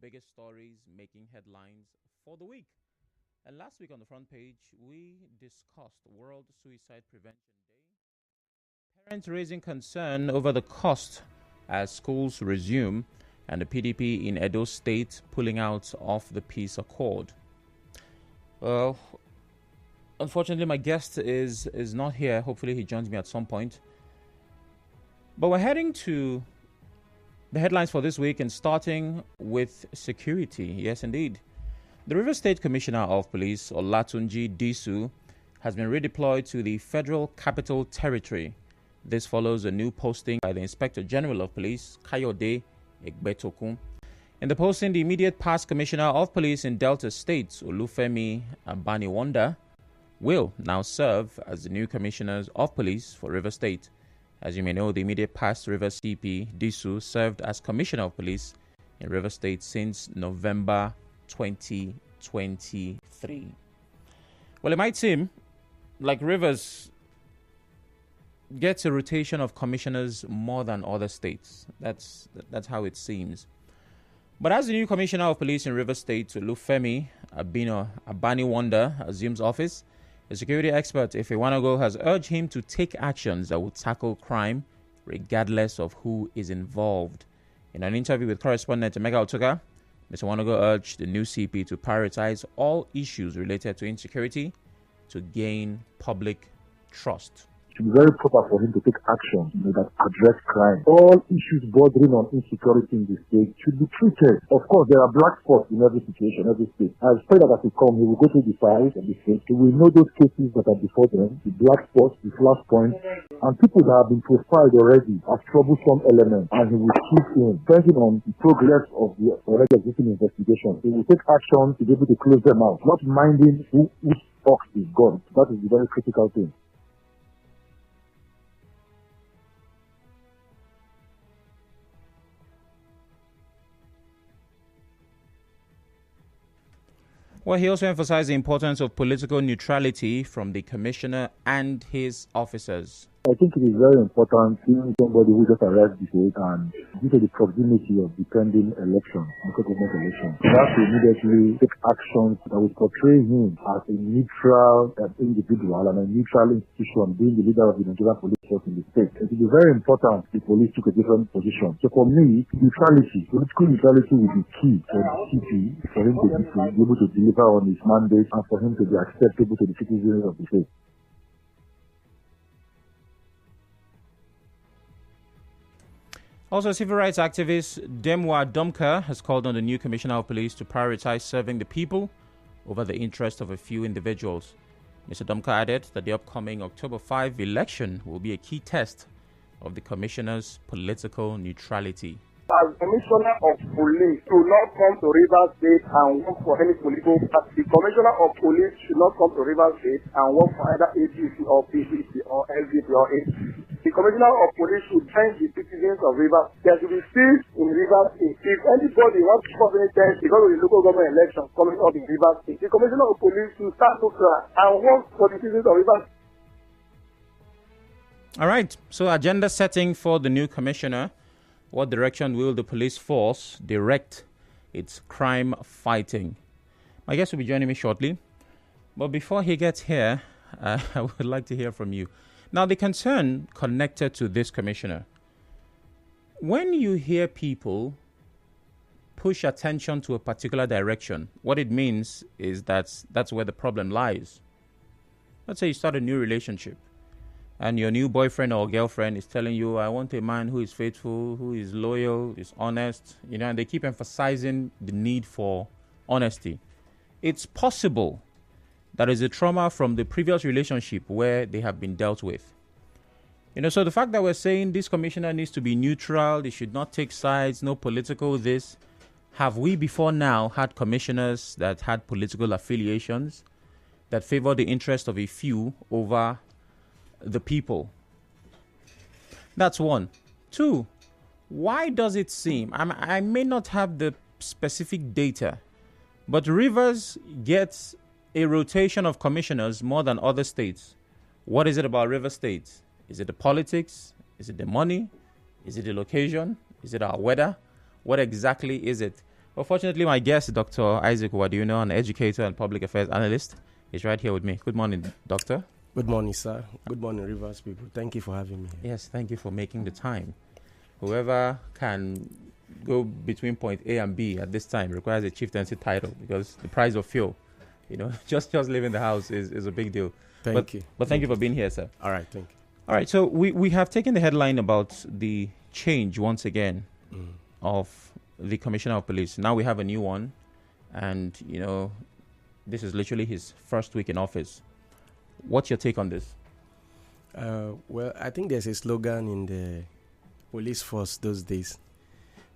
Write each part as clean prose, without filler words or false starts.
biggest stories making headlines for the week. And last week on the front page, we discussed World Suicide Prevention Day. Parents raising concern over the cost as schools resume, and the PDP in Edo State pulling out of the peace accord. Well, unfortunately, my guest is not here. Hopefully, he joins me at some point. But we're heading to the headlines for this week and starting with security. Yes, indeed. The Rivers State Commissioner of Police, Olatunji Disu, has been redeployed to the Federal Capital Territory. This follows a new posting by the Inspector General of Police, Kayode Egbetokun. In the posting, the immediate past Commissioner of Police in Delta State, Olufemi Abaniwanda, will now serve as the new Commissioner of Police for Rivers State. As you may know, the immediate past Rivers CP, Disu, served as Commissioner of Police in Rivers State since November 2023. Well, it might seem like Rivers gets a rotation of commissioners more than other states. That's how it seems. But as the new Commissioner of Police in Rivers State, Olufemi Abaniwanda, assumes office, a security expert, Ifewanago, has urged him to take actions that will tackle crime regardless of who is involved. In an interview with correspondent Emeka Otuga, Mr. Wanago urged the new CP to prioritize all issues related to insecurity to gain public trust. It should be very proper for him to take action that address crime. All issues bordering on insecurity in the state should be treated. Of course, there are black spots in every situation, every state. I expect that as he comes, he will go through the files of the state. He will know those cases that are before them, the black spots, the flashpoints, and people that have been profiled already as troublesome elements, and he will chip in, depending on the progress of the already existing investigation. He will take action to be able to close them out, not minding whose ox is gone. That is the very critical thing. Well, he also emphasized the importance of political neutrality from the commissioner and his officers. I think it is very important seeing somebody who just arrived this week and due to the proximity of the pending election, local government election, he has to immediately take actions that will portray him as a neutral individual and a neutral institution, being the leader of the Nigerian police force in the state. It is very important the police took a different position. So for me, neutrality, political neutrality will be key for the CP, for him to be able to deliver on his mandate and for him to be acceptable to the citizens of the state. Also, civil rights activist Demwa Domka has called on the new Commissioner of Police to prioritize serving the people over the interest of a few individuals. Mr. Domka added that the upcoming October 5 election will be a key test of the Commissioner's political neutrality. As Commissioner of Police should not come to Rivers State and work for any political party. The Commissioner of Police should not come to Rivers State and work for either APC or PCC or LDP or APC. The Commissioner of Police should train the citizens of Rivers. There should be peace in Rivers State. If anybody wants to cause any tension because of the local government election coming up in Rivers State, the Commissioner of Police should start to try and work for the citizens of Rivers. All right, so agenda setting for the new commissioner. What direction will the police force direct its crime fighting? My guest will be joining me shortly. But before he gets here, I would like to hear from you. Now, the concern connected to this commissioner. When you hear people push attention to a particular direction, what it means is that's where the problem lies. Let's say you start a new relationship. And your new boyfriend or girlfriend is telling you, I want a man who is faithful, who is loyal, is honest, and they keep emphasizing the need for honesty. It's possible that is a trauma from the previous relationship where they have been dealt with. So the fact that we're saying this commissioner needs to be neutral, they should not take sides, no political this. Have we before now had commissioners that had political affiliations that favor the interest of a few over the people? That's one. Two, why does it seem, I may not have the specific data, but Rivers gets a rotation of commissioners more than other states. What is it about Rivers State? Is it the politics? Is it the money? Is it the location? Is it our weather? What exactly is it? Unfortunately, my guest, Dr. Isaac Uwadiunor, an educator and public affairs analyst, is right here with me. Good morning, Doctor. Good morning, sir. Good morning, Rivers people. Thank you for having me. Yes, thank you for making the time. Whoever can go between point A and B at this time requires a chieftaincy title because the price of fuel, just leaving the house is a big deal. Thank you. But thank you for being here, sir. All right, thank you. All right, so we have taken the headline about the change once again of the Commissioner of Police. Now we have a new one, and this is literally his first week in office. What's your take on this? Well, I think there's a slogan in the police force those days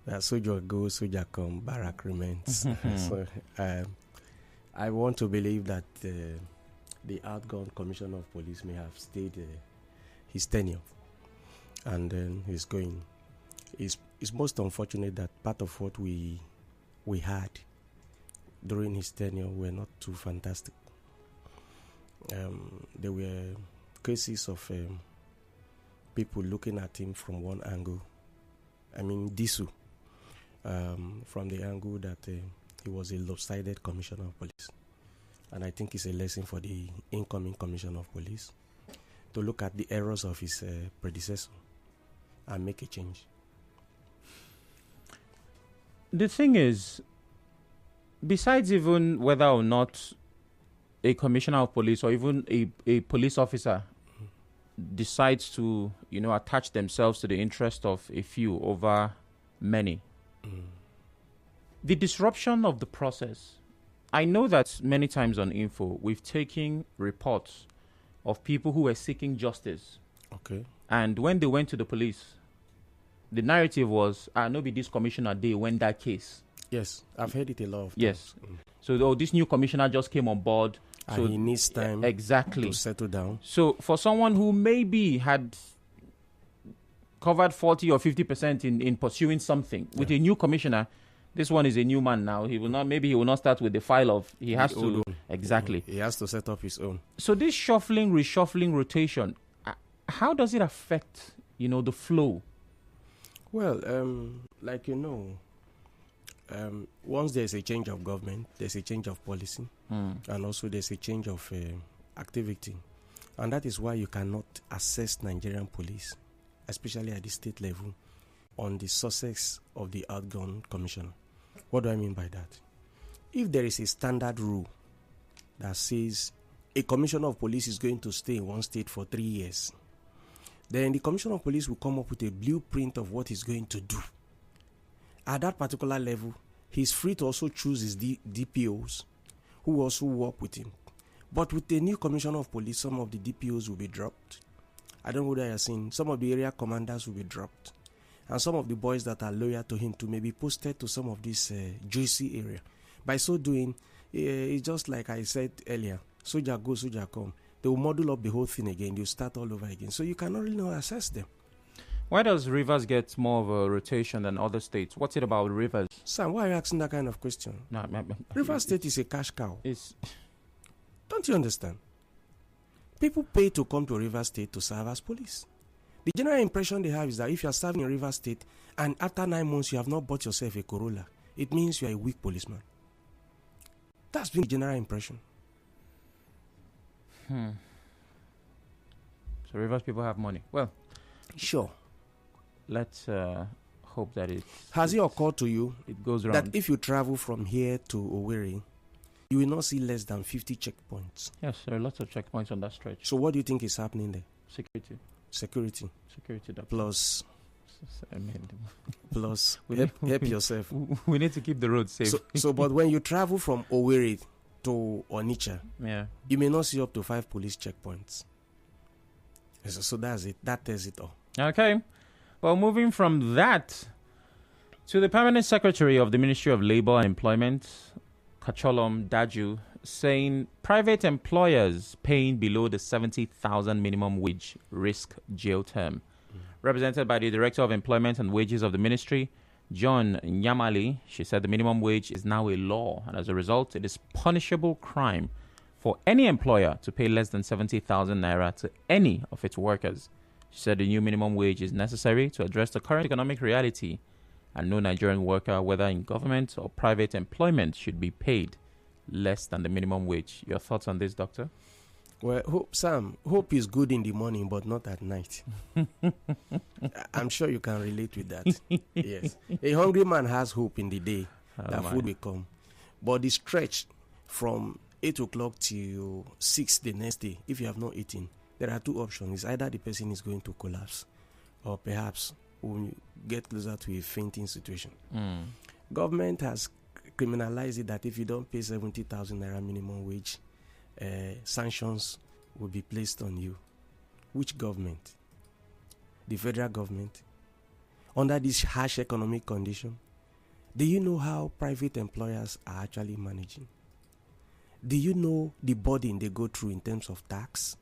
that soldier go, soldier come, barrack remains. So I want to believe that the outgone Commissioner of Police may have stayed his tenure, and then he's going. It's most unfortunate that part of what we had during his tenure were not too fantastic. There were cases of people looking at him from one angle. I mean, Disu, from the angle that he was a lopsided Commissioner of Police. And I think it's a lesson for the incoming Commissioner of Police to look at the errors of his predecessor and make a change. The thing is, besides even whether or not a commissioner of police or even a police officer decides to, attach themselves to the interest of a few over many, the disruption of the process. I know that many times on Info, we've taken reports of people who were seeking justice. Okay. And when they went to the police, the narrative was, no be this commissioner, they win that case. Yes, I've heard it a lot of times. So this new commissioner just came on board. So he needs time exactly to settle down. So for someone who maybe had covered 40 or 50% in pursuing something, with a new commissioner, this one is a new man now. He will not start with the file of, he has to, exactly. He has to set up his own. So this shuffling, reshuffling, rotation, how does it affect, the flow? Well, once there's a change of government, there's a change of policy, and also there's a change of activity. And that is why you cannot assess Nigerian police, especially at the state level, on the success of the outgone commissioner. What do I mean by that? If there is a standard rule that says a commissioner of police is going to stay in one state for 3 years, then the commissioner of police will come up with a blueprint of what he's going to do. At that particular level, he's free to also choose his DPOs who also work with him. But with the new commissioner of police, some of the DPOs will be dropped. I don't know whether you're seeing. Some of the area commanders will be dropped. And some of the boys that are loyal to him may be posted to some of this juicy area. By so doing, it's just like I said earlier, soldier go, soldier come. They will model up the whole thing again. They'll start all over again. So you cannot really assess them. Why does Rivers get more of a rotation than other states? What's it about Rivers? Sam, why are you asking that kind of question? No, Rivers State is a cash cow. Don't you understand? People pay to come to Rivers State to serve as police. The general impression they have is that if you are serving in Rivers State and after 9 months you have not bought yourself a Corolla, it means you are a weak policeman. That's been the general impression. So Rivers people have money. Well, sure. Let's hope that it... Has it occurred to you it goes around that if you travel from here to Owerri, you will not see less than 50 checkpoints? Yes, there are lots of checkpoints on that stretch. So what do you think is happening there? Security. Plus, help yourself. We need to keep the roads safe. So, but when you travel from Owerri to Onitsha, you may not see up to 5 police checkpoints. So that's it. That tells it all. Okay. Well, moving from that to the Permanent Secretary of the Ministry of Labour and Employment, Kacholom Daju, saying private employers paying below the 70,000 minimum wage risk jail term. Represented by the Director of Employment and Wages of the Ministry, John Nyamali, she said the minimum wage is now a law, and as a result, it is punishable crime for any employer to pay less than 70,000 naira to any of its workers. She said the new minimum wage is necessary to address the current economic reality and no Nigerian worker, whether in government or private employment, should be paid less than the minimum wage. Your thoughts on this, Doctor? Well, hope is good in the morning, but not at night. I'm sure you can relate with that. Yes. A hungry man has hope in the day that food will come. But the stretch from 8 o'clock till 6 the next day, if you have not eaten, there are two options. It's either the person is going to collapse, or perhaps will get closer to a fainting situation. Government has criminalized it that if you don't pay 70,000 naira minimum wage, sanctions will be placed on you. Which government? The federal government? Under this harsh economic condition, do you know how private employers are actually managing? Do you know the burden they go through in terms of tax?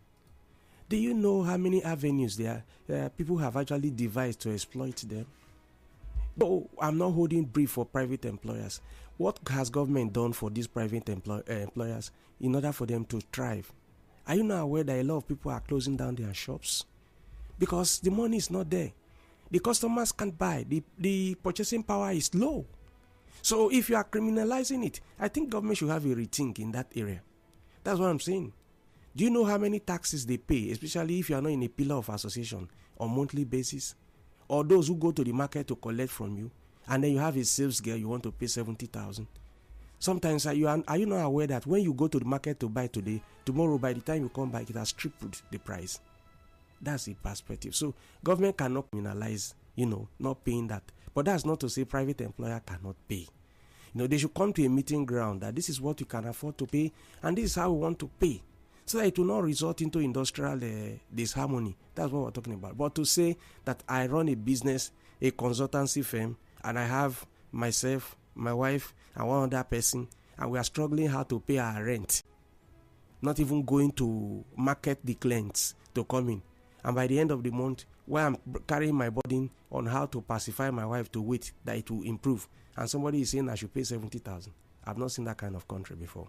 Do you know how many avenues people have actually devised to exploit them? So I'm not holding brief for private employers. What has government done for these private employers in order for them to thrive? Are you not aware that a lot of people are closing down their shops? Because the money is not there. The customers can't buy. The purchasing power is low. So if you are criminalizing it, I think government should have a rethink in that area. That's what I'm saying. Do you know how many taxes they pay, especially if you are not in a pillar of association on monthly basis? Or those who go to the market to collect from you, and then you have a sales girl, you want to pay 70,000. Sometimes are you not aware that when you go to the market to buy today, tomorrow by the time you come back, it has tripled the price? That's the perspective. So government cannot criminalize, not paying that. But that's not to say private employer cannot pay. They should come to a meeting ground that this is what you can afford to pay, and this is how we want to pay, so that it will not result into industrial disharmony. That's what we're talking about. But to say that I run a business, a consultancy firm, and I have myself, my wife, and one other person, and we are struggling how to pay our rent, not even going to market the clients to come in, and by the end of the month, while I'm carrying my burden on how to pacify my wife to wait that it will improve, and somebody is saying I should pay 70,000. I've not seen that kind of country before.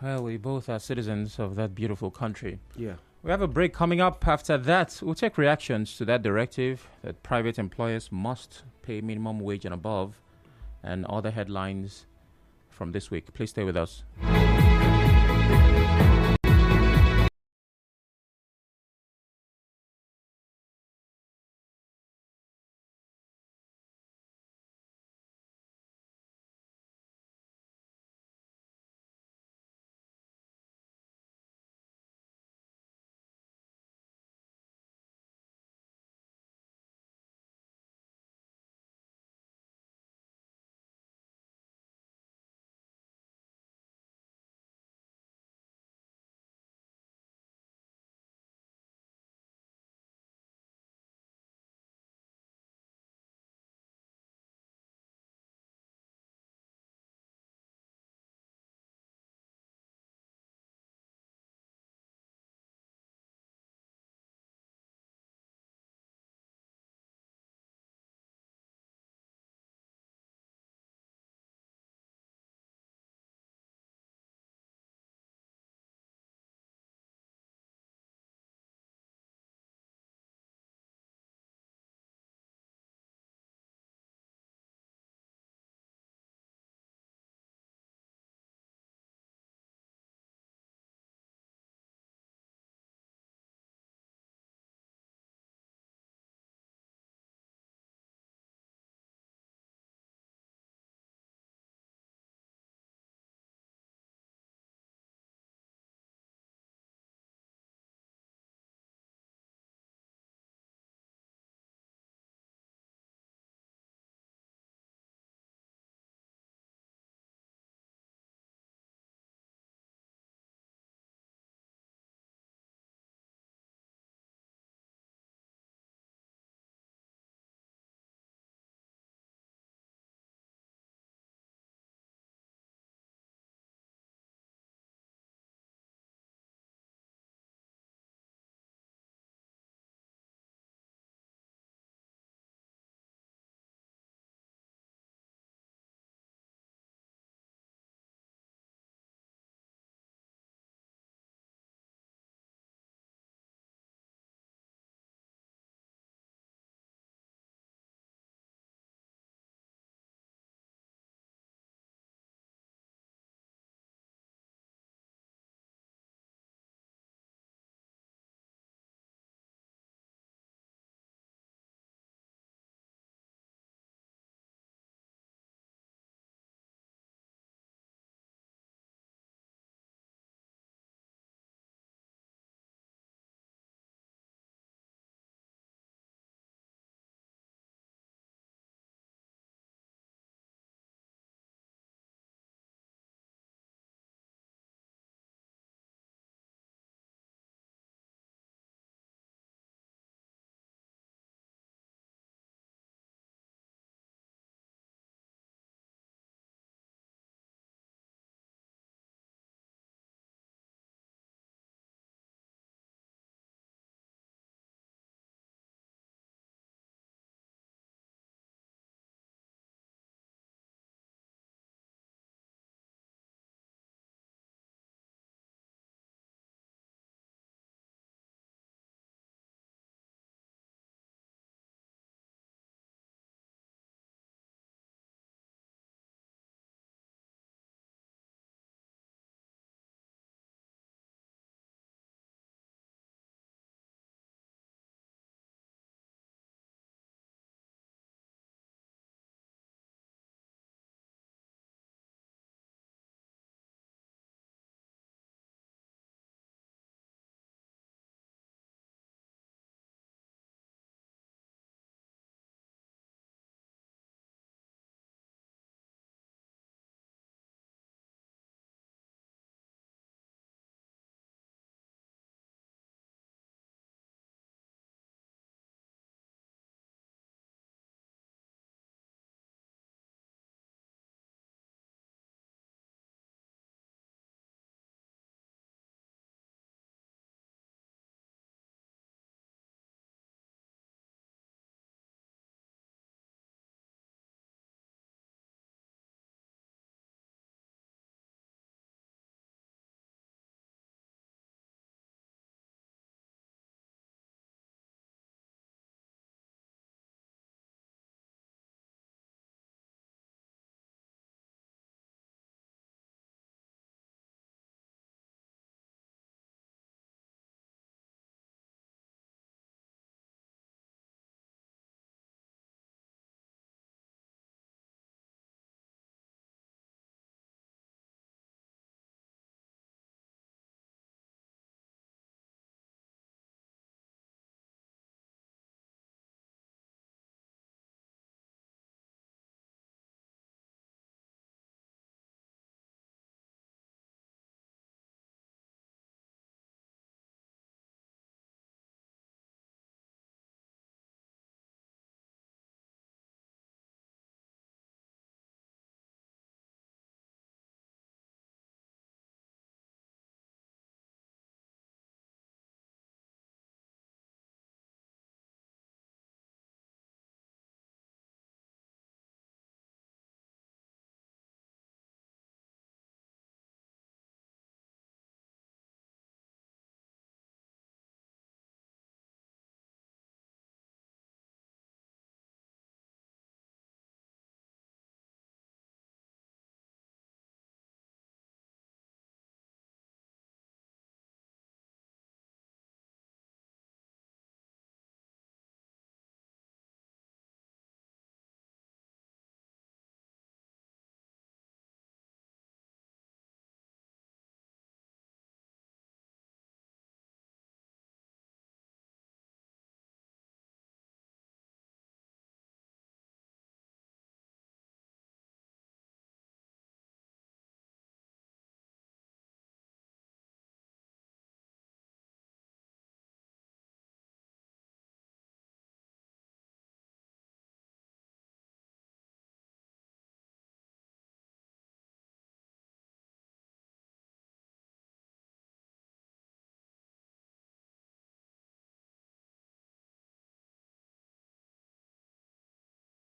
Well, we both are citizens of that beautiful country. Yeah. We have a break coming up. After that, we'll take reactions to that directive that private employers must pay minimum wage and above, and other headlines from this week. Please stay with us.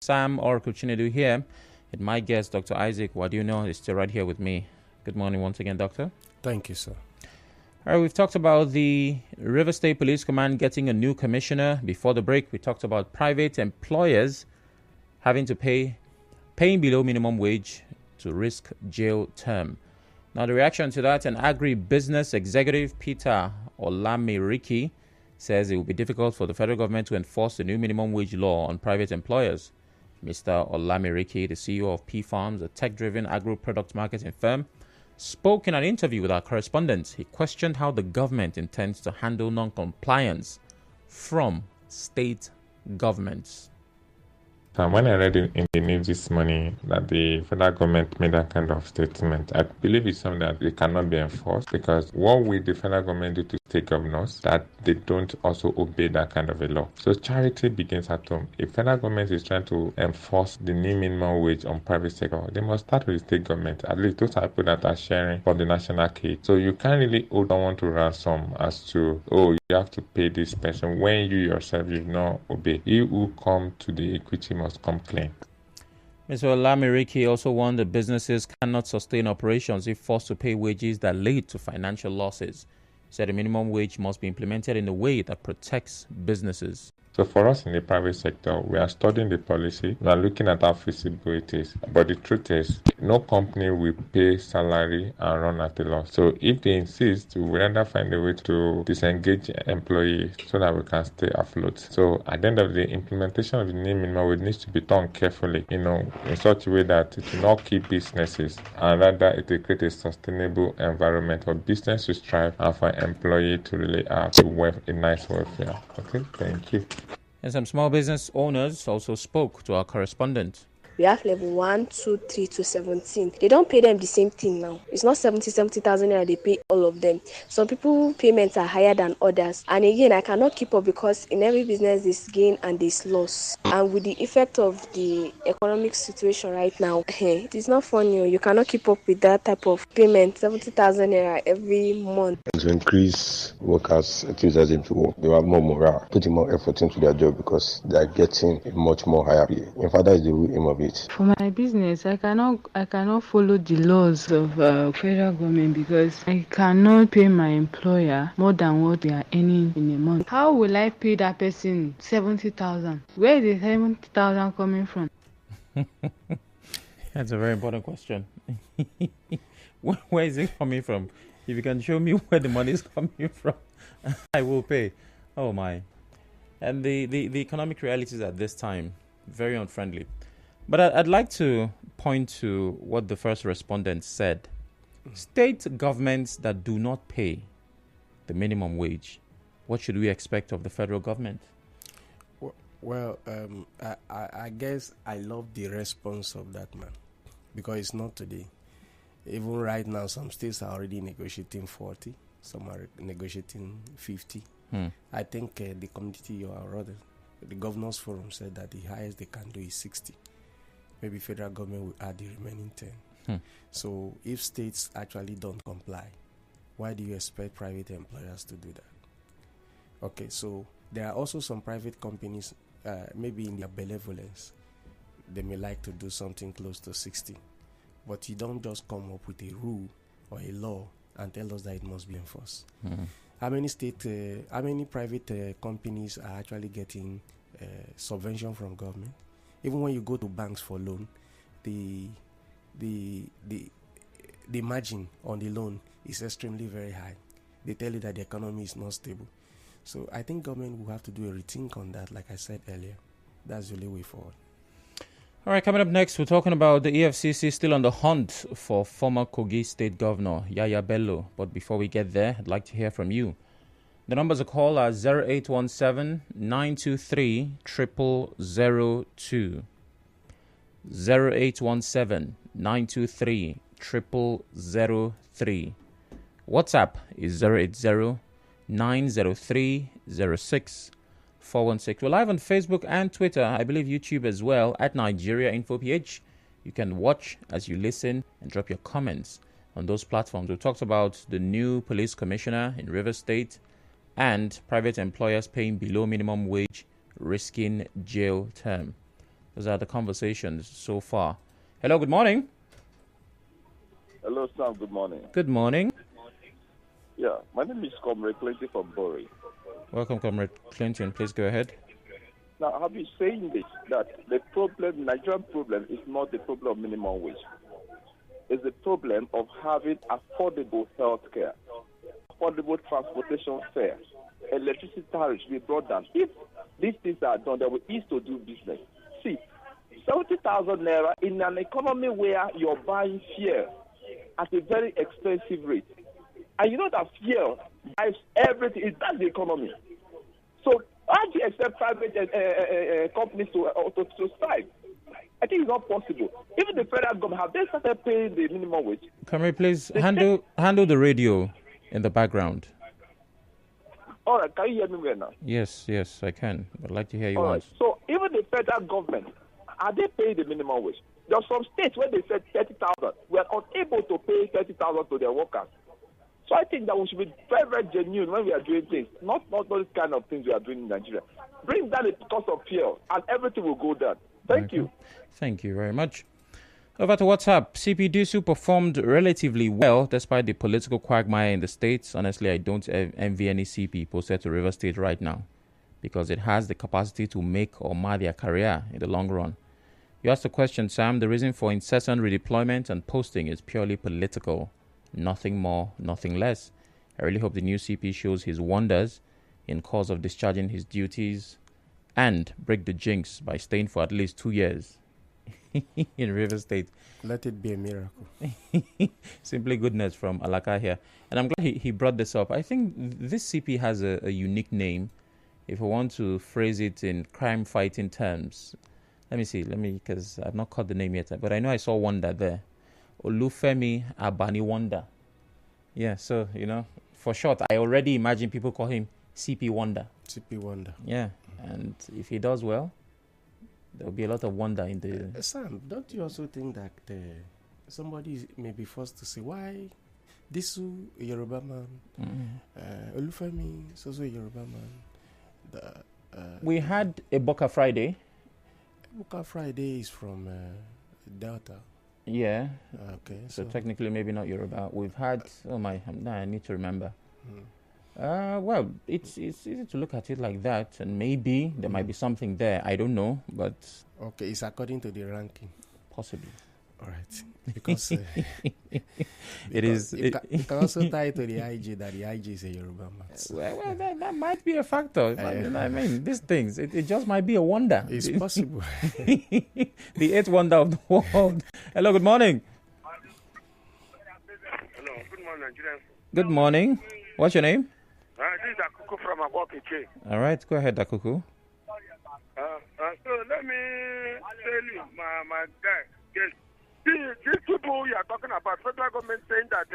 Sam Oracle Chinedu here. And my guest, Dr. Isaac Uwadiunor, is still right here with me. Good morning once again, Doctor. Thank you, sir. All right, we've talked about the River State Police Command getting a new commissioner. Before the break, we talked about private employers having to paying below minimum wage to risk jail term. Now, the reaction to that, an agribusiness executive, Peter Olamiriki, says it will be difficult for the federal government to enforce the new minimum wage law on private employers. Mr. Olamiriki, the CEO of P Farms, a tech-driven agro-product marketing firm, spoke in an interview with our correspondent. He questioned how the government intends to handle non-compliance from state governments. When I read in the news this morning that the federal government made that kind of statement, I believe it's something that it cannot be enforced, because what will the federal government do to state governors that they don't also obey that kind of a law? So charity begins at home. If federal government is trying to enforce the new minimum wage on private sector, they must start with the state government. At least those are people that are sharing for the national cake. So you can't really hold someone to ransom as to, oh, you have to pay this person when you yourself did not obey. You who come to the equity must come clean. Mr. Olamiriki also warned that businesses cannot sustain operations if forced to pay wages that lead to financial losses. He said the minimum wage must be implemented in a way that protects businesses. So for us in the private sector, we are studying the policy, we are looking at how feasible it is. But the truth is, no company will pay salary and run at a loss. So if they insist, we will rather find a way to disengage employees so that we can stay afloat. So at the end of the day, implementation of the new minimum wage needs to be done carefully, in such a way that it will not keep businesses, and rather it will create a sustainable environment for business to strive and for employees to really have a nice welfare. Okay, thank you. And some small business owners also spoke to our correspondent. We have level 1, 2, 3 to 17. They don't pay them the same thing now. It's not 70,000 naira they pay all of them. Some people payments are higher than others. And again, I cannot keep up because in every business there's gain and there's loss. And with the effect of the economic situation right now, it is not funny. You cannot keep up with that type of payment, 70,000 naira every month. To increase workers' enthusiasm to work, they have more morale, putting more effort into their job because they are getting a much more higher pay. In fact, that is the real aim of it. For my business, I cannot follow the laws of federal government because I cannot pay my employer more than what they are earning in a month. How will I pay that person 70,000? Where is the 70,000 coming from? That's a very important question. Where is it coming from? If you can show me where the money is coming from, I will pay. Oh my. And the economic realities at this time, very unfriendly. But I'd like to point to what the first respondent said. State governments that do not pay the minimum wage, what should we expect of the federal government? Well, I guess I love the response of that man, because it's not today. Even right now, some states are already negotiating 40, some are negotiating 50. I think the committee, or rather the Governors Forum, said that the highest they can do is 60. Maybe federal government will add the remaining 10. So if states actually don't comply, why do you expect private employers to do that? Okay, so there are also some private companies, maybe in their benevolence, they may like to do something close to 60. But you don't just come up with a rule or a law and tell us that it must be enforced. How many private companies are actually getting subvention from government? Even when you go to banks for loan, the margin on the loan is extremely very high. They tell you that the economy is not stable. So I think government will have to do a rethink on that, like I said earlier. That's the only way forward. All right, coming up next, we're talking about the EFCC still on the hunt for former Kogi State Governor Yahaya Bello. But before we get there, I'd like to hear from you. The numbers to call are 0817-923-0002. 0817-923-0003. WhatsApp is 080-903-06 416. We're live on Facebook and Twitter, I believe YouTube as well, at Nigeria Info PH. You can watch as you listen and drop your comments on those platforms. We talked about the new police commissioner in Rivers State and private employers paying below minimum wage, risking jail term. Those are the conversations so far. Hello, good morning. Hello, Sam. Good morning. Good morning. Yeah, my name is Comrade Clinton from Bury. Welcome, Comrade Clinton. Please go ahead. Now, I've been saying this, that the Nigerian problem is not the problem of minimum wage. It's the problem of having affordable health care, affordable transportation fare, electricity tariffs be brought down. If these things are done, there will be ease to do business. See, 70,000 naira in an economy where you're buying fuel at a very expensive rate. And you know that fuel buys everything. That's the economy. So how do you accept private companies to strike? I think it's not possible. Even the federal government, have they started paying the minimum wage? Comrade, please handle the radio in the background. All right, can you hear me well now? Yes, I can. I'd like to hear you All once. right. So even the federal government, are they paying the minimum wage? There are some states where they said 30,000. We are unable to pay 30,000 to their workers. So I think that we should be very, very genuine when we are doing things. Not those kind of things we are doing in Nigeria. Bring down the cost of fuel and everything will go down. Thank you. Thank you very much. Over to WhatsApp. CPDSU performed relatively well despite the political quagmire in the states. Honestly, I don't envy any CP posted to River State right now because it has the capacity to make or mar their career in the long run. You asked the question, Sam. The reason for incessant redeployment and posting is purely political. Nothing more, nothing less. I really hope the new CP shows his wonders in cause of discharging his duties and break the jinx by staying for at least 2 years in River State. Let it be a miracle. Simply goodness from Alaka here. And I'm glad he brought this up. I think this CP has a unique name. If I want to phrase it in crime-fighting terms, let me, because I've not caught the name yet, but I know I saw Wonder there. Olufemi Abani Wonder. Yeah, so, for short, I already imagine people call him CP Wonder. CP Wonder. Yeah, and if he does well, there will be a lot of wonder in the... Sam, don't you also think that somebody may be forced to say, why Disu, a Yoruba man, Olufemi is also a Yoruba man. We had a Boka Friday. Boka Friday is from Delta. Yeah. Okay. So technically, maybe not Yoruba. We've had. I need to remember. Well, it's easy to look at it like that, and maybe there might be something there. I don't know, but okay, it's according to the ranking. Possibly. All right, because it is. You can also tie it to the IG that the IG is a Yoruba man. Well, that might be a factor. I mean, these things. It just might be a wonder. It's possible. The eighth wonder of the world. Hello. Good morning. Hello. Good morning, Nigeria. Good morning. What's your name? This is Akuku from Abokiche. All right, go ahead, Akuku. So let me tell you, my guy, yes, these people you are talking about, federal government saying that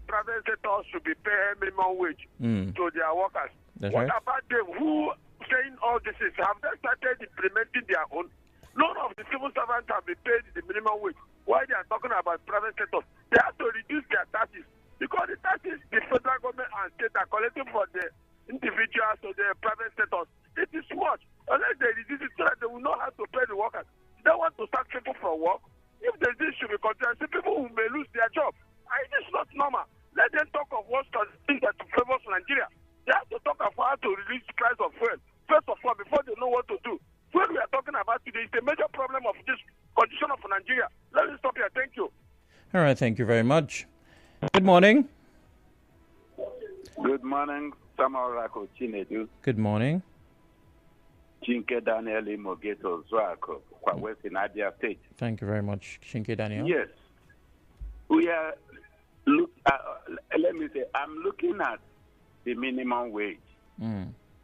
private sector should be paying minimum wage to their workers. That's what right. about them who saying all this is? Have they started implementing their own? None of the civil servants have been paid the minimum wage. Why they are talking about private sector? They have to reduce their taxes. Because the taxes the federal government and state are collecting for the individuals or the private sectors, it is much. Unless they reduce it so that they will not have to pay the workers. They want to start people from work. If the this should be considered, people who may lose their job. And it is not normal. Let them talk of what things that favors Nigeria. They have to talk of how to release the price of fuel. First of all, before they know what to do. What we are talking about today is the major problem of this condition of Nigeria. Let me stop here. Thank you. All right, thank you very much. Good morning. Good morning, Samarako Chinedu. Good morning. Chinke Daniel Mogeto Zwako, West in Abia State. Thank you very much, Chinke Daniel. Yes. We are, let me say, I'm looking at the minimum wage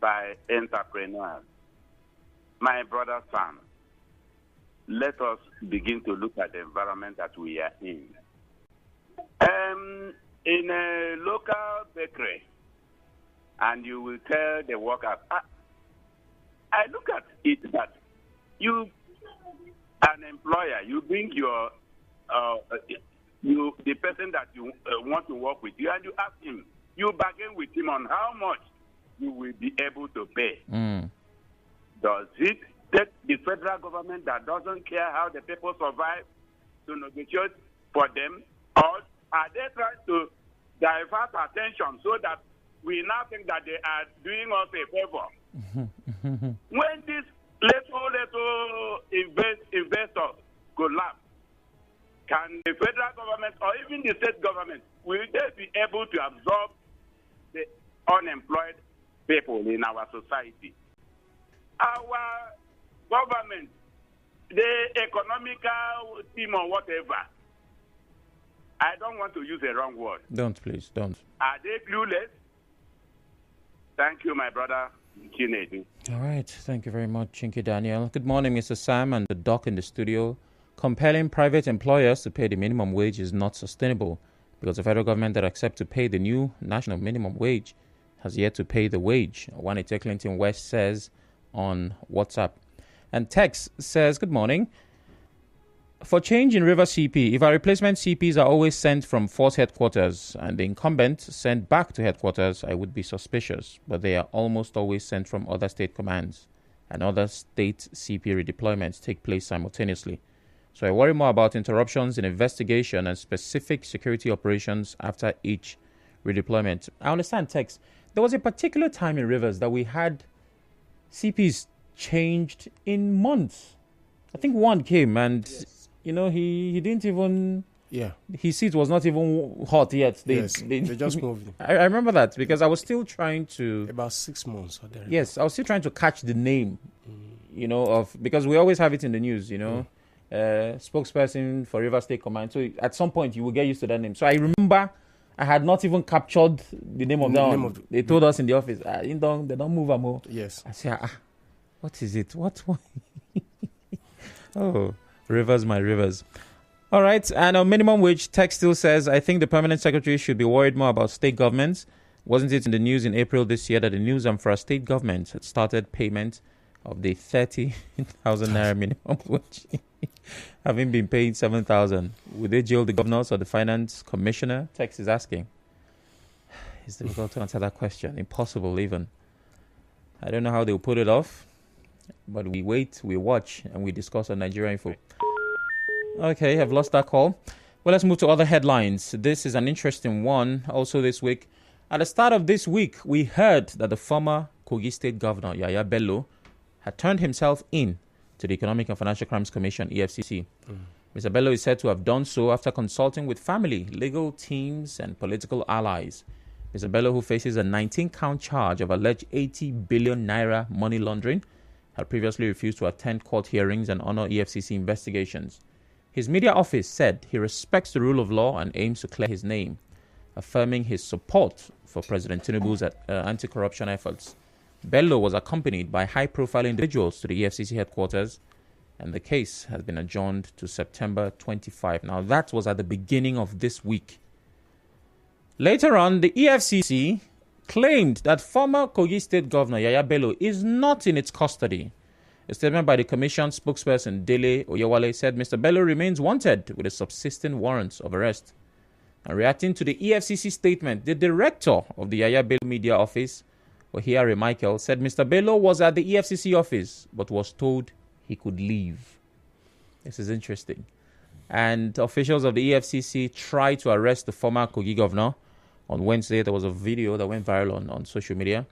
by entrepreneurs. My brother Sam, let us begin to look at the environment that we are in. In a local bakery, and you will tell the workers, I look at it that you, an employer, you bring your, the person that you want to work with you, and you ask him, you bargain with him on how much you will be able to pay. Does it take the federal government that doesn't care how the people survive to negotiate for them, or are they trying to divert attention so that we now think that they are doing us a favor? When these little investors collapse, can the federal government or even the state government, will they be able to absorb the unemployed people in our society? Our government, the economical team or whatever, I don't want to use a wrong word. Don't, please, don't. Are they clueless? Thank you, my brother. Chinedu. All right. Thank you very much, Chinky Daniel. Good morning, Mr. Sam and the doc in the studio. Compelling private employers to pay the minimum wage is not sustainable because the federal government that accepts to pay the new national minimum wage has yet to pay the wage. Juanita Clinton West says on WhatsApp. And Tex says, good morning. For change in River CP, if our replacement CPs are always sent from force headquarters and the incumbent sent back to headquarters, I would be suspicious. But they are almost always sent from other state commands, and other state CP redeployments take place simultaneously. So I worry more about interruptions in investigation and specific security operations after each redeployment. I understand, Tex. There was a particular time in Rivers that we had CPs changed in months. I think one came and... Yes. You know, he didn't even... Yeah. His seat was not even hot yet. They just moved. I remember that because I was still trying to... About 6 months. Yes, I was still trying to catch the name, you know, of... Because we always have it in the news, you know. Spokesperson for River State Command. So at some point, you will get used to that name. So I remember I had not even captured the name of that one. They told us in the office, they don't move more. Yes. I said, what is it? What? Oh... Rivers, my rivers. All right. And on minimum wage, Tech still says, I think the permanent secretary should be worried more about state governments. Wasn't it in the news in April this year that the New Zamfara state government had started payment of the 30,000 naira minimum wage, having been paid 7,000? Would they jail the governors or the finance commissioner? Tex is asking. It's difficult to answer that question. Impossible even. I don't know how they'll put it off, but we wait, we watch, and we discuss on Nigeria Info. Okay, I've lost that call. Well, let's move to other headlines. This is an interesting one also this week. At the start of this week, we heard that the former Kogi State Governor, Yahaya Bello, had turned himself in to the Economic and Financial Crimes Commission, EFCC. Mr. Bello is said to have done so after consulting with family, legal teams, and political allies. Mr. Bello, who faces a 19-count charge of alleged 80 billion naira money laundering, had previously refused to attend court hearings and honor EFCC investigations. His media office said he respects the rule of law and aims to clear his name, affirming his support for President Tinubu's anti-corruption efforts. Bello was accompanied by high-profile individuals to the EFCC headquarters, and the case has been adjourned to September 25. Now, that was at the beginning of this week. Later on, the EFCC claimed that former Kogi State Governor Yahaya Bello is not in its custody. A statement by the Commission spokesperson Dele Oyewale said Mr. Bello remains wanted with a subsisting warrant of arrest. And reacting to the EFCC statement, the director of the Yahaya Bello Media Office, Ohia Michael, said Mr. Bello was at the EFCC office but was told he could leave. This is interesting. And officials of the EFCC tried to arrest the former Kogi governor. On Wednesday, there was a video that went viral on social media.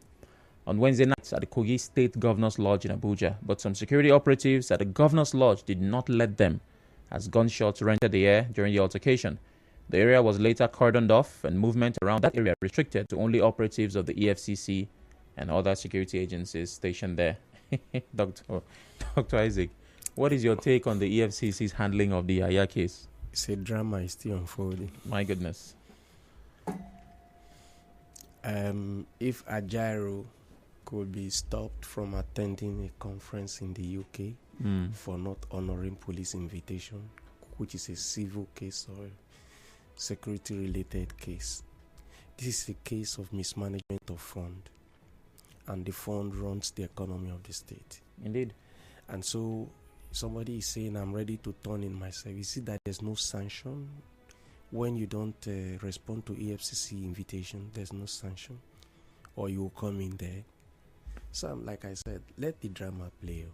On Wednesday night at the Kogi State Governor's Lodge in Abuja, but some security operatives at the Governor's Lodge did not let them as gunshots rented the air during the altercation. The area was later cordoned off and movement around that area restricted to only operatives of the EFCC and other security agencies stationed there. Dr. Isaac, what is your take on the EFCC's handling of the Yahaya case? It's a drama, it's still unfolding. My goodness. If Ajaero could be stopped from attending a conference in the UK for not honoring police invitation, which is a civil case or security-related case. This is a case of mismanagement of fund, and the fund runs the economy of the state. Indeed. And so somebody is saying, I'm ready to turn in myself. You see that there's no sanction. When you don't respond to EFCC invitation, there's no sanction, or you will come in there. So, like I said, let the drama play.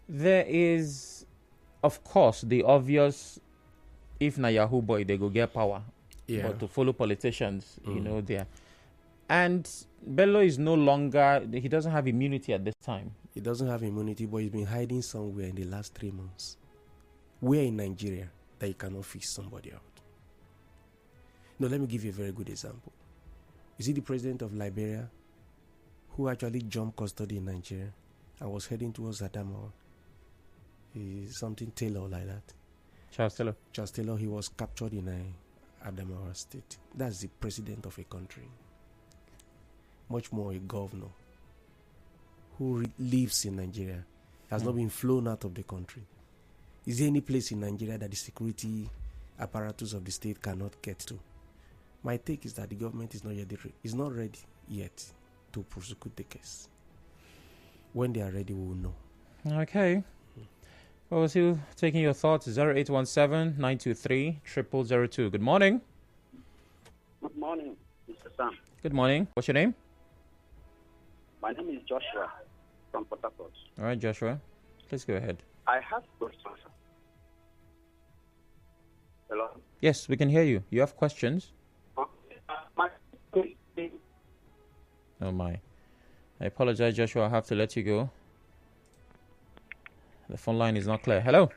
There is, of course, the obvious, if na Yahoo boy, they go get power. Yeah. But to follow politicians, there. And Bello is no longer, he doesn't have immunity at this time. He doesn't have immunity, but he's been hiding somewhere in the last 3 months. Where in Nigeria that you cannot fish somebody out? No, let me give you a very good example. You see the president of Liberia, who actually jumped custody in Nigeria and was heading towards Adamawa. He's something Taylor like that. Charles Taylor. Charles Taylor, he was captured in Adamawa State. That's the president of a country. Much more a governor who lives in Nigeria, has not been flown out of the country. Is there any place in Nigeria that the security apparatus of the state cannot get to? My take is that the government is not ready yet to prosecute the case. When they are ready, we will know. Okay. Well, we're still taking your thoughts. 0817-923-0002. Good morning. Good morning, Mr. Sam. Good morning. What's your name? My name is Joshua from Port Harcourt. All right, Joshua. Please go ahead. I have questions. Hello? Yes, we can hear you. You have questions? Oh, my. I apologize, Joshua. I have to let you go. The phone line is not clear. Hello.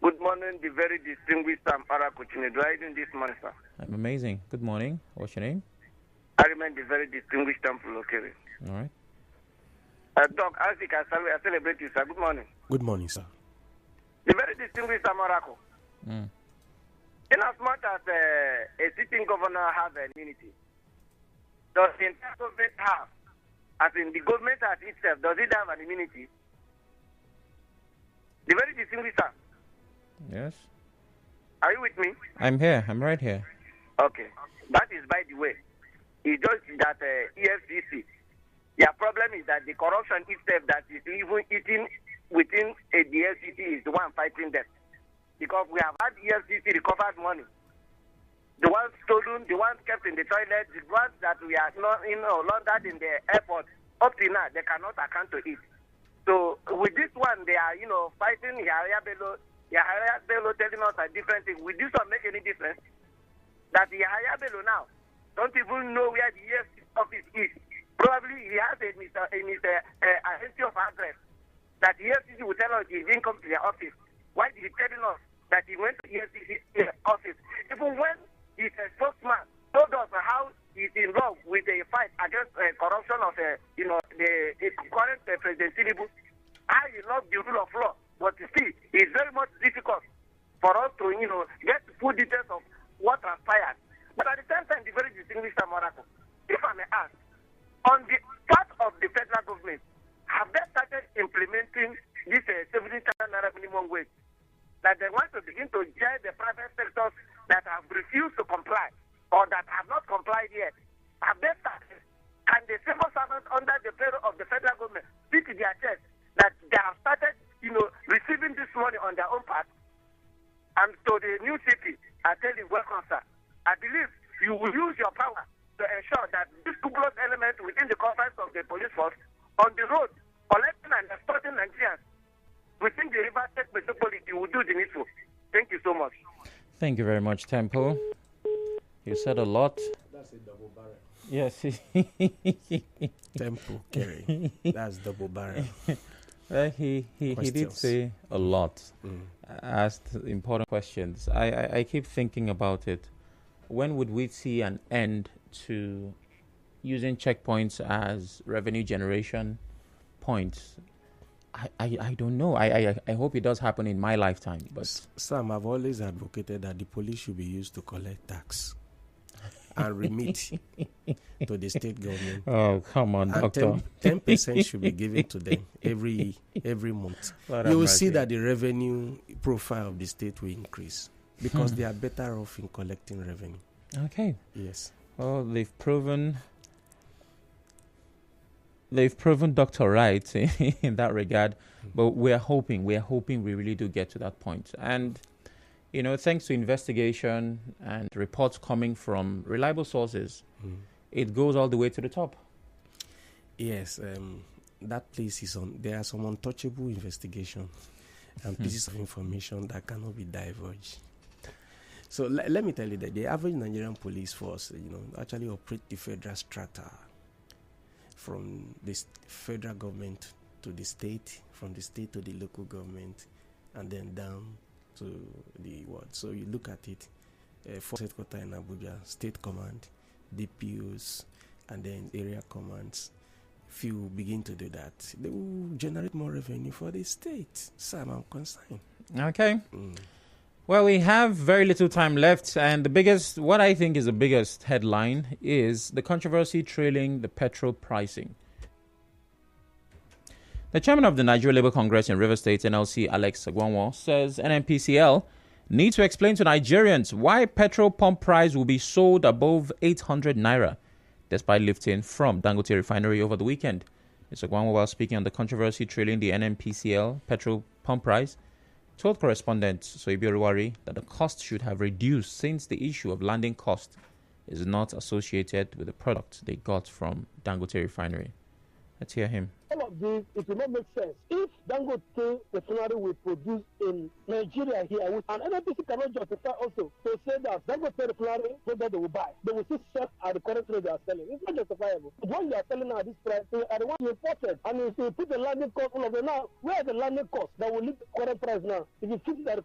Good morning, the very distinguished Sam Arakuchine. Do I do this morning, sir? I'm amazing. Good morning. What's your name? I remain the very distinguished Temple Okere. All right. Doc, I think I celebrate you, sir. Good morning. Good morning, sir. The very distinguished Sam Araku. In as much as a sitting governor has immunity, does the entire government have, as in the government as itself, does it have an immunity? The very distinguished sir. Yes. Are you with me? I'm here. I'm right here. Okay. That is by the way. It's just that EFCC, their problem is that the corruption itself that is even eating within the EFCC is the one fighting them. Because we have had EFCC recovered money. The ones stolen, the ones kept in the toilet, the ones that we are not laundered in the airport, up to now, they cannot account to it. So with this one, they are, fighting Yahaya Bello telling us a different thing. Will this one make any difference? That Yahaya Bello now don't even know where the EFCC office is. Probably he has in his agency of address that the EFCC will tell us he didn't come to their office. Why did he tell us that he went to the EFCC office? Even when his spokesman told us how he's involved with a fight against corruption of the current President Tinubu, I love the rule of law, but still it's very much difficult for us to get full details of what transpired. But at the same time, the very distinguished Morocco, if I may ask, on the part of the federal government, have they started implementing this 70,000 naira minimum wage? That they want to begin to jail the private sectors that have refused to comply or that have not complied yet. Have they started? And the civil servants under the payroll of the federal government beat their chest that they have started, receiving this money on their own part. And to the new city, I tell you, welcome, sir. I believe you will use your power to ensure that this scrupulous element within the confines of the police force on the road, collecting and extorting Nigerians within the River State Metropolitan will do the needful. Thank you so much. Thank you very much, Tempo. You said a lot. That's a double barrel. Yes. Tempo carry. That's double barrel. He did say a lot. Asked important questions. I keep thinking about it. When would we see an end to using checkpoints as revenue generation points? I don't know. I hope it does happen in my lifetime. But Sam, I've always advocated that the police should be used to collect tax and remit to the state government. Oh, come on, doctor. 10% should be given to them every month. You will see that the revenue profile of the state will increase because they are better off in collecting revenue. Okay. Yes. Well, they've proven Dr. Right in that regard, but we're hoping we really do get to that point. And thanks to investigation and reports coming from reliable sources, it goes all the way to the top. Yes. that place is on. There are some untouchable investigation and pieces of information that cannot be divulged. So let me tell you that the average Nigerian police force, actually operate the federal strata from the federal government to the state, from the state to the local government, and then down to the world. So you look at it, force headquarters in Abuja, state command, DPOs, and then area commands. If you begin to do that, they will generate more revenue for the state. Sam, I'm concerned. Okay. Well, we have very little time left, and what I think is the biggest headline is the controversy trailing the petrol pricing. The chairman of the Nigeria Labour Congress in Rivers State, NLC, Alex Uwadiunor, says NNPCL need to explain to Nigerians why petrol pump price will be sold above 800 naira, despite lifting from Dangote refinery over the weekend. Mr. Uwadiunor, while speaking on the controversy trailing the NNPCL petrol pump price, told correspondent Soibi Oluwari that the cost should have reduced since the issue of landing cost is not associated with the product they got from Dangote refinery. Let's hear him. All of this, it will not make sense. If Dangote refinery will produce in Nigeria here, and NNPC cannot justify also to say that Dangote refinery, they will buy. They will still sell at the current rate they are selling. It's not justifiable. The one you are selling at this price, they are the one you imported. And if you put the landing cost, all of them now, where are the landing costs that will lead the current price now? If you fix it at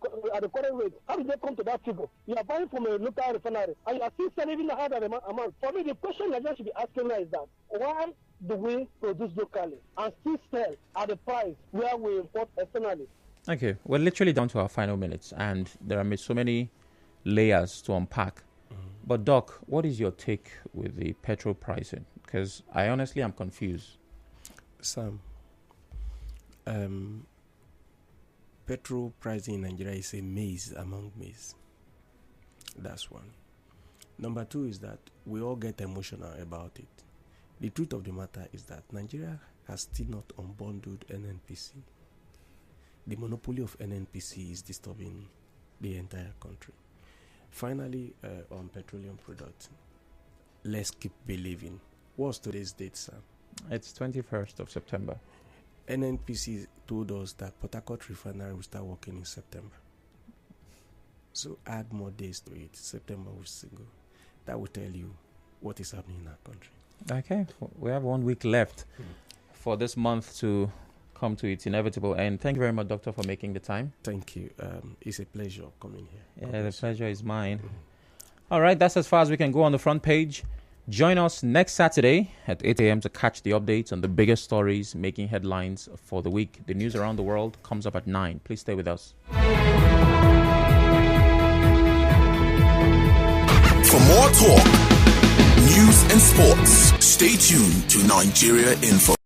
the current rate, how did they come to that figure? You are buying from a local refinery, and you are still selling even higher amount. For me, the question I should be asking now is that, why do we produce locally and still sell at the price where we import externally? Okay, we're literally down to our final minutes, and there are so many layers to unpack. But Doc, what is your take with the petrol pricing? Because I honestly am confused. Sam, petrol pricing in Nigeria is a maze among maze. That's one. Number two is that we all get emotional about it. The truth of the matter is that Nigeria has still not unbundled NNPC. The monopoly of NNPC is disturbing the entire country. Finally, on petroleum products, let's keep believing. What's today's date, Sam? It's 21st of September. NNPC told us that Port Harcourt refinery will start working in September. So add more days to it. September will still go. That will tell you what is happening in our country. Okay, we have 1 week left for this month to come to its inevitable end. Thank you very much, Doctor, for making the time. Thank you. It's a pleasure coming here. Yeah, the pleasure is mine. All right, that's as far as we can go on the front page. Join us next Saturday at 8 a.m. to catch the updates on the biggest stories making headlines for the week. The news around the world comes up at 9. Please stay with us. For more talk, news and sports, stay tuned to Nigeria Info.